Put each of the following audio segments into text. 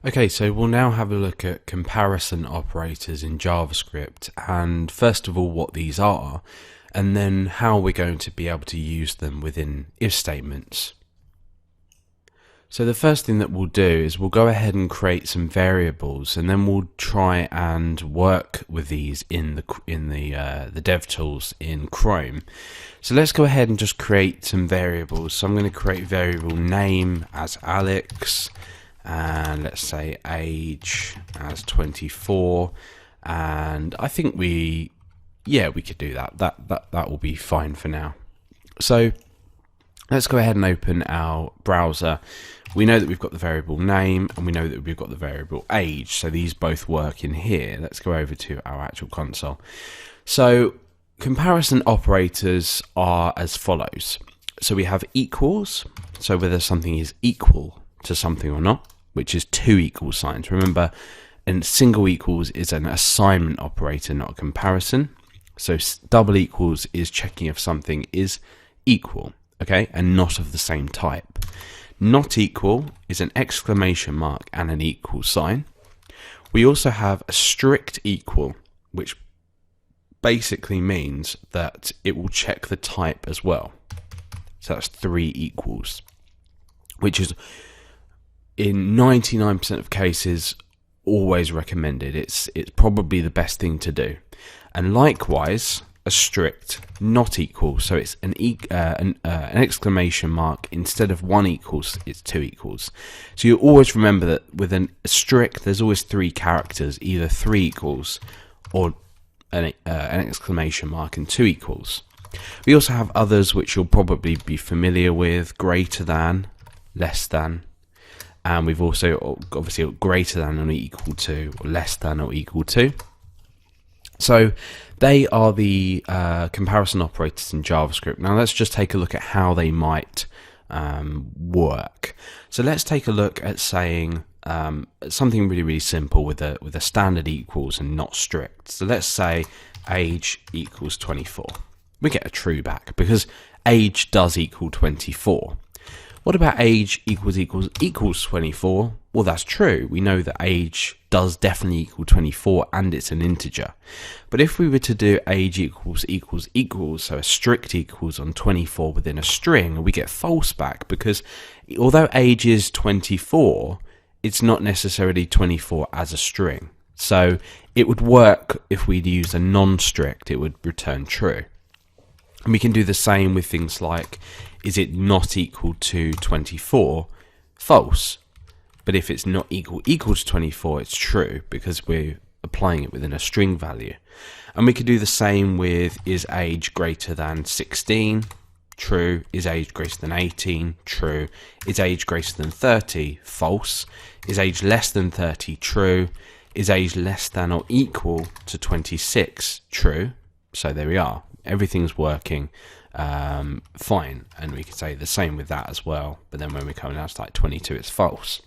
Okay, so we'll now have a look at comparison operators in JavaScript, and first of all what these are, and then how we're going to be able to use them within if statements. So the first thing that we'll do is we'll go ahead and create some variables, and then we'll try and work with these in the dev tools in Chrome. So let's go ahead and just create some variables. So I'm going to create variable name as Alex, and let's say age as 24, and I think we could do that. That will be fine for now. So let's go ahead and open our browser. We know that we've got the variable name and we know that we've got the variable age, so these both work in here. Let's go over to our actual console. So comparison operators are as follows. So we have equals, so whether something is equal to something or not, which is two equal signs. Remember, a single equals is an assignment operator, not a comparison. So double equals is checking if something is equal, okay, and not of the same type. Not equal is an exclamation mark and an equal sign. We also have a strict equal, which basically means that it will check the type as well. So that's three equals, which is in 99% of cases always recommended. It's probably the best thing to do. And likewise, a strict not equal, so it's an exclamation mark. Instead of one equals, it's two equals. So you always remember that with a strict, there's always three characters, either three equals or an exclamation mark and two equals. We also have others which you'll probably be familiar with: greater than, less than, and we've also obviously got greater than or equal to, or less than or equal to. So they are the comparison operators in JavaScript. Now let's just take a look at how they might work. So let's take a look at saying something really simple with a standard equals and not strict. So let's say age equals 24. We get a true back because age does equal 24. What about age equals 24? Well, that's true. We know that age does definitely equal 24 and it's an integer. But if we were to do age equals, so a strict equals on 24 within a string, we get false back because although age is 24, it's not necessarily 24 as a string. So it would work if we'd use a non-strict, it would return true. And we can do the same with things like, is it not equal to 24? False. But if it's not equal to 24, it's true because we're applying it within a string value. And we could do the same with, is age greater than 16? True. Is age greater than 18? True. Is age greater than 30? False. Is age less than 30? True. Is age less than or equal to 26? True. So there we are. Everything's working fine, and we could say the same with that as well, but then when we come down to like 22, it's false.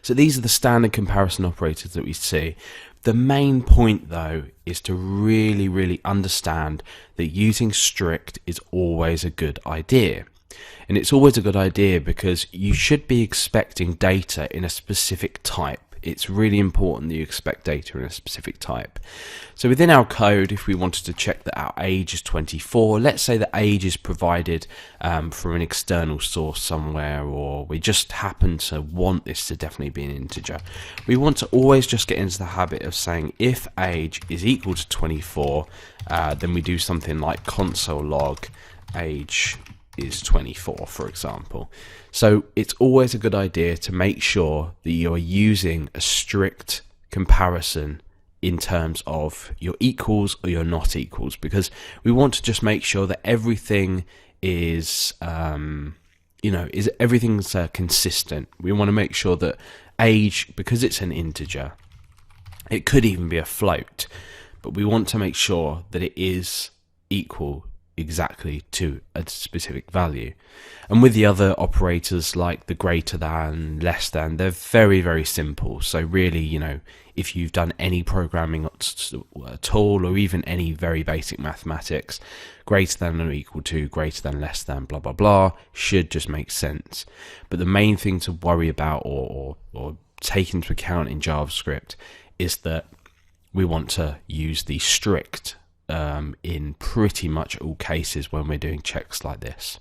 So these are the standard comparison operators that we see. The main point though is to really understand that using strict is always a good idea. And it's always a good idea because you should be expecting data in a specific type. It's really important that you expect data in a specific type. So within our code, if we wanted to check that our age is 24, let's say that age is provided from an external source somewhere, or we just happen to want this to definitely be an integer. We want to always just get into the habit of saying if age is equal to 24, then we do something like console log age is 24, for example. So it's always a good idea to make sure that you're using a strict comparison in terms of your equals or your not equals, because we want to just make sure that everything is everything's consistent. We want to make sure that age, because it's an integer, it could even be a float, but we want to make sure that it is equal exactly to a specific value. And with the other operators like the greater than, less than, they're very simple. So really, if you've done any programming at all, or even any very basic mathematics, greater than or equal to, greater than, less than, blah blah blah, should just make sense. But the main thing to worry about or take into account in JavaScript is that we want to use the strict in pretty much all cases when we're doing checks like this.